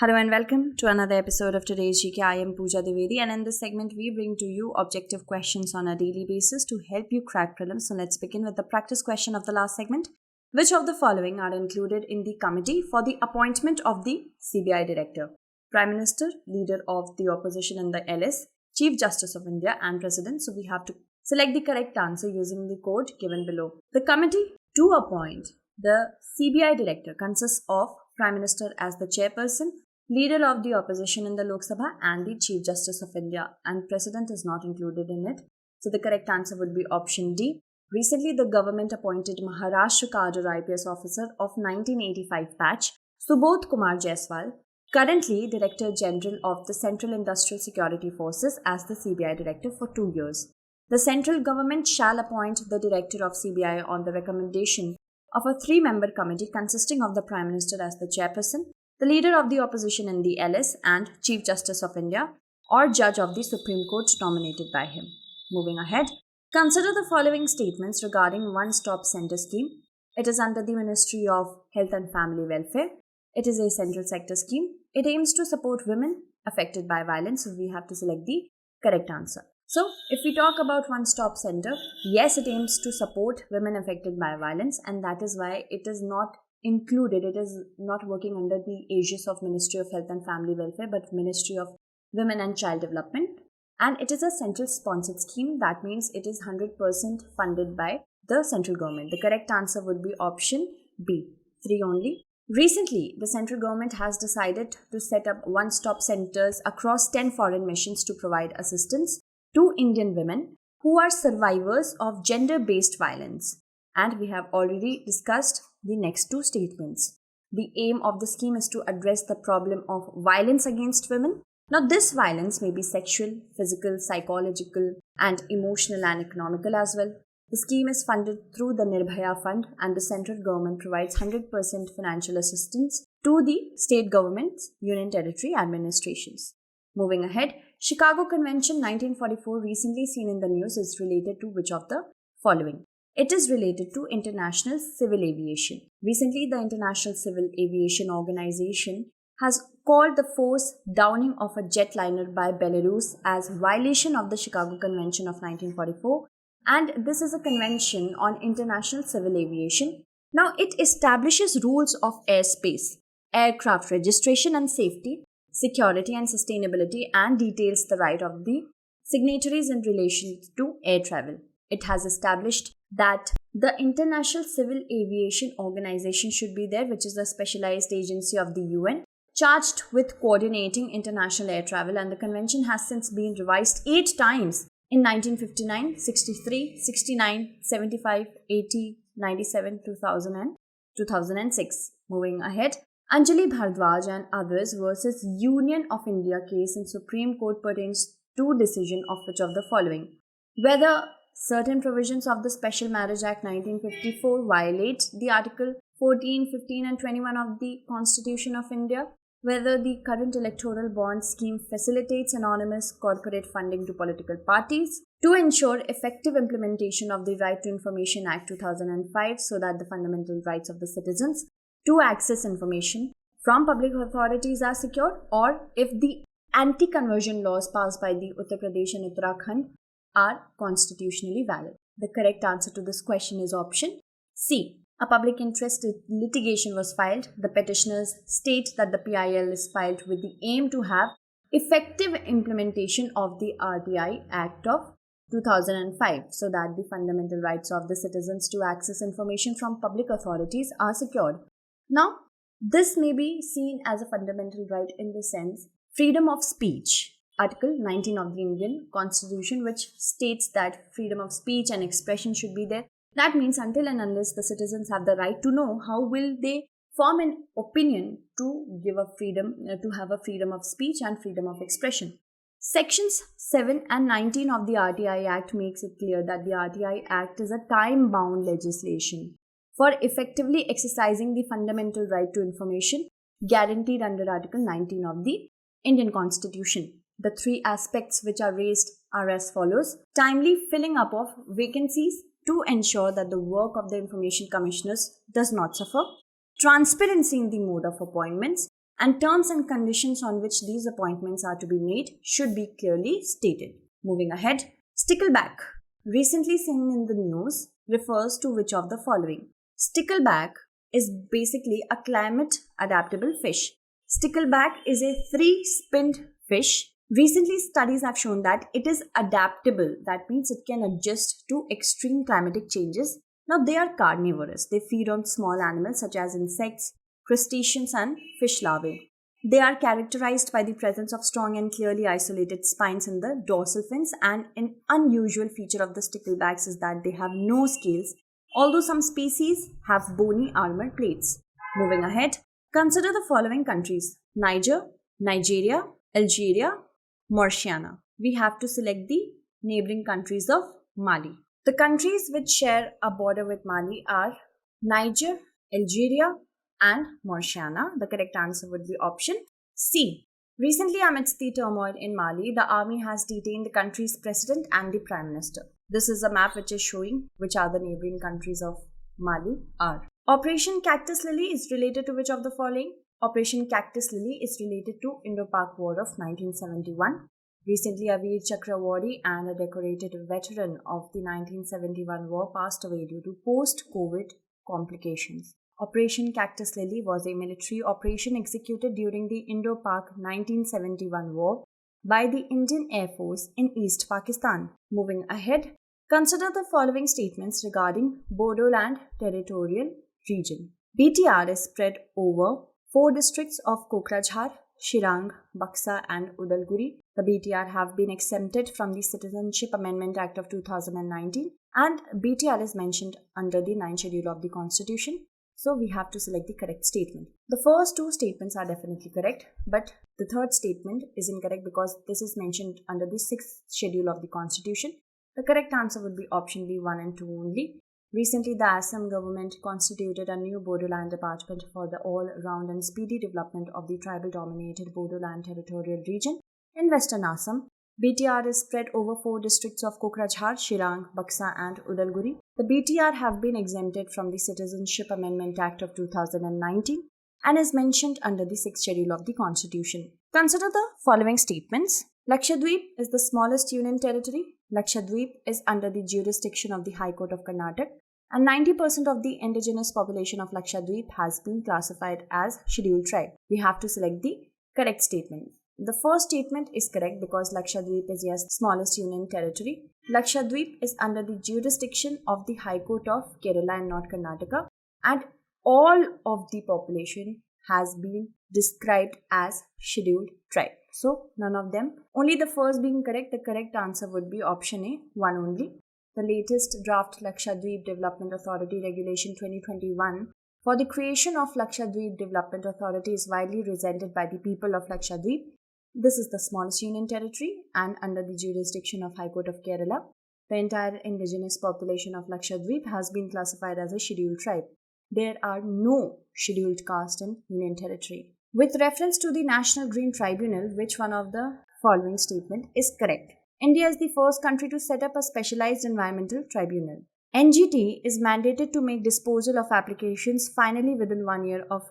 Hello and welcome to another episode of today's GK. I am Pooja Dwivedi, and in this segment we bring to you objective questions on a daily basis to help you crack prelims. So let's begin with the practice question of the last segment. Which of the following are included in the committee for the appointment of the CBI Director? Prime Minister, Leader of the Opposition in the LS, Chief Justice of India and President. So we have to select the correct answer using the code given below. The committee to appoint the CBI Director consists of Prime Minister as the chairperson, Leader of the Opposition in the Lok Sabha and the Chief Justice of India, and President is not included in it. So the correct answer would be option D. Recently, the government appointed Maharashtra cadre IPS officer of 1985 batch, Subodh Kumar Jaiswal, currently Director General of the Central Industrial Security Forces, as the CBI Director for 2 years. The central government shall appoint the Director of CBI on the recommendation of a 3-member committee consisting of the Prime Minister as the chairperson, the Leader of the Opposition in the LS and Chief Justice of India or Judge of the Supreme Court nominated by him. Moving ahead, consider the following statements regarding One-Stop Center scheme. It is under the Ministry of Health and Family Welfare. It is a central sector scheme. It aims to support women affected by violence. So we have to select the correct answer. So if we talk about One-Stop Center, yes, it aims to support women affected by violence, and that is why it is not included. It is not working under the aegis of Ministry of Health and Family Welfare, but Ministry of Women and Child Development. And it is a central sponsored scheme. That means it is 100% funded by the central government. The correct answer would be option B, 3 only. Recently, the central government has decided to set up one-stop centers across 10 foreign missions to provide assistance to Indian women who are survivors of gender-based violence. And we have already discussed the next 2 statements. The aim of the scheme is to address the problem of violence against women. Now, this violence may be sexual, physical, psychological, and emotional and economical as well. The scheme is funded through the Nirbhaya Fund, and the central government provides 100% financial assistance to the state governments, union territory administrations. Moving ahead, Chicago Convention 1944 recently seen in the news is related to which of the following? It is related to international civil aviation. Recently, the International Civil Aviation Organization has called the forced downing of a jetliner by Belarus as violation of the Chicago Convention of 1944, and this is a convention on international civil aviation. Now, it establishes rules of airspace, aircraft registration and safety, security and sustainability, and details the right of the signatories in relation to air travel. It has established that the International Civil Aviation Organization should be there, which is a specialized agency of the UN charged with coordinating international air travel, and the convention has since been revised 8 times in 1959, 63, 69, 75, 80, 97, 2000 and 2006. Moving ahead, Anjali Bhardwaj and others versus Union of India case in Supreme Court pertains to decision of which of the following? Whether certain provisions of the Special Marriage Act 1954 violate the Article 14, 15 and 21 of the Constitution of India, whether the current electoral bond scheme facilitates anonymous corporate funding to political parties, to ensure effective implementation of the Right to Information Act 2005 so that the fundamental rights of the citizens to access information from public authorities are secured, or if the anti-conversion laws passed by the Uttar Pradesh and Uttarakhand are constitutionally valid. The correct answer to this question is option C. A public interest litigation was filed. The petitioners state that the PIL is filed with the aim to have effective implementation of the RTI Act of 2005 so that the fundamental rights of the citizens to access information from public authorities are secured. Now, this may be seen as a fundamental right in the sense freedom of speech. Article 19 of the Indian Constitution, which states that freedom of speech and expression should be there. That means until and unless the citizens have the right to know, how will they form an opinion to give a freedom, to have a freedom of speech and freedom of expression? Sections 7 and 19 of the RTI Act makes it clear that the RTI Act is a time-bound legislation for effectively exercising the fundamental right to information guaranteed under Article 19 of the Indian Constitution. The 3 aspects which are raised are as follows: timely filling up of vacancies to ensure that the work of the Information Commissioners does not suffer, transparency in the mode of appointments, and terms and conditions on which these appointments are to be made should be clearly stated. Moving ahead, Stickleback, recently seen in the news, refers to which of the following? Stickleback is basically a climate adaptable fish. Stickleback is a three-spinned fish. Recently, studies have shown that it is adaptable. That means it can adjust to extreme climatic changes. Now, they are carnivorous. They feed on small animals such as insects, crustaceans, and fish larvae. They are characterized by the presence of strong and clearly isolated spines in the dorsal fins, and an unusual feature of the sticklebacks is that they have no scales, although some species have bony armor plates. Moving ahead, consider the following countries: Niger, Nigeria, Algeria, Mauritania. We have to select the neighboring countries of Mali. The countries which share a border with Mali are Niger, Algeria, and Mauritania. The correct answer would be option C. Recently, amidst the turmoil in Mali, the army has detained the country's president and the prime minister. This is a map which is showing which are the neighboring countries of Mali are. Operation Cactus Lily is related to which of the following? Operation Cactus Lily is related to Indo-Pak War of 1971. Recently, a Veer Chakra awardee and a decorated veteran of the 1971 war passed away due to post-COVID complications. Operation Cactus Lily was a military operation executed during the Indo-Pak 1971 war by the Indian Air Force in East Pakistan. Moving ahead, consider the following statements regarding Bodoland Territorial Region. BTR is spread over 4 districts of Kokrajhar, Shirang, Baksa and Udalguri. The BTR have been exempted from the Citizenship Amendment Act of 2019 and BTR is mentioned under the 9th schedule of the Constitution. So we have to select the correct statement. The first 2 statements are definitely correct, but the third statement is incorrect because this is mentioned under the 6th schedule of the Constitution. The correct answer would be option B, 1 and 2 only. Recently, the Assam government constituted a new Bodoland Department for the all-round and speedy development of the tribal-dominated Bodoland Territorial Region in Western Assam. BTR is spread over 4 districts of Kokrajhar, Shirang, Baksa and Udalguri. The BTR have been exempted from the Citizenship Amendment Act of 2019 and is mentioned under the 6th schedule of the Constitution. Consider the following statements. Lakshadweep is the smallest union territory. Lakshadweep is under the jurisdiction of the High Court of Karnataka, and 90% of the indigenous population of Lakshadweep has been classified as scheduled tribe. We have to select the correct statement. The first statement is correct because Lakshadweep is the smallest union territory. Lakshadweep is under the jurisdiction of the High Court of Kerala and not Karnataka, and all of the population has been described as scheduled tribe. So none of them. Only the first being correct. The correct answer would be option A, 1 only. The latest draft Lakshadweep Development Authority Regulation 2021 for the creation of Lakshadweep Development Authority is widely resented by the people of Lakshadweep. This is the smallest union territory and under the jurisdiction of High Court of Kerala. The entire indigenous population of Lakshadweep has been classified as a scheduled tribe. There are no scheduled caste in Union Territory. With reference to the National Green Tribunal, which one of the following statement is correct? India is the first country to set up a specialized environmental tribunal. NGT is mandated to make disposal of applications finally within 1 year of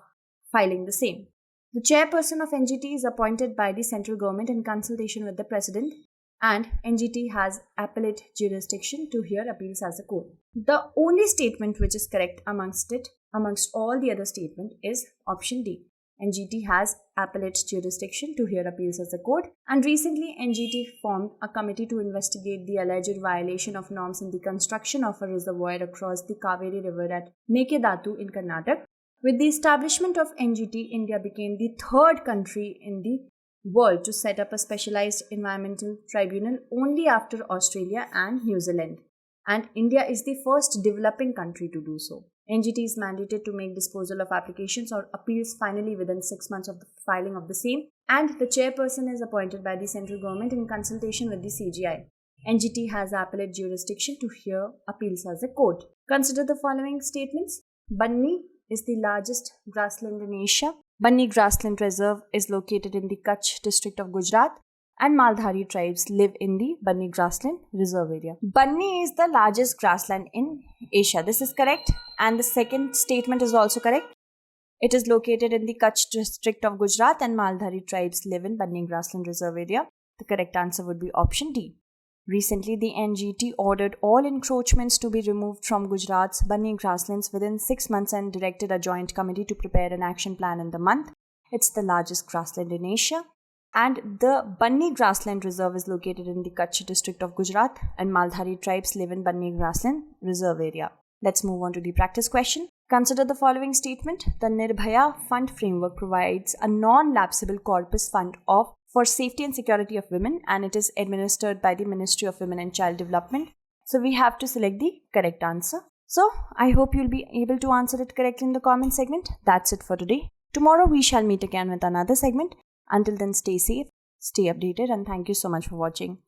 filing the same. The chairperson of NGT is appointed by the central government in consultation with the president, and NGT has appellate jurisdiction to hear appeals as a court. The only statement which is correct amongst all the other statements is option D. NGT has appellate jurisdiction to hear appeals as a court, and recently NGT formed a committee to investigate the alleged violation of norms in the construction of a reservoir across the Kaveri River at Mekedatu in Karnataka. With the establishment of NGT, India became the 3rd country in the world to set up a specialized environmental tribunal only after Australia and New Zealand. And India is the first developing country to do so. NGT is mandated to make disposal of applications or appeals finally within 6 months of the filing of the same, and the chairperson is appointed by the central government in consultation with the CGI. NGT has appellate jurisdiction to hear appeals as a court. Consider the following statements. Banni is the largest grassland in Asia. Banni Grassland Reserve is located in the Kutch district of Gujarat, and Maldhari tribes live in the Banni Grassland Reserve area. Banni is the largest grassland in Asia. This is correct, and the second statement is also correct. It is located in the Kutch district of Gujarat, and Maldhari tribes live in Banni Grassland Reserve area. The correct answer would be option D. Recently, the NGT ordered all encroachments to be removed from Gujarat's Banni grasslands within 6 months and directed a joint committee to prepare an action plan in the month. It's the largest grassland in Asia. And the Banni Grassland Reserve is located in the Kutch district of Gujarat, and Maldhari tribes live in Banni Grassland Reserve area. Let's move on to the practice question. Consider the following statement. The Nirbhaya Fund Framework provides a non-lapsable corpus fund for safety and security of women, and it is administered by the Ministry of Women and Child Development. So we have to select the correct answer. So I hope you'll be able to answer it correctly in the comment segment. That's it for today. Tomorrow we shall meet again with another segment. Until then, stay safe, stay updated, and thank you so much for watching.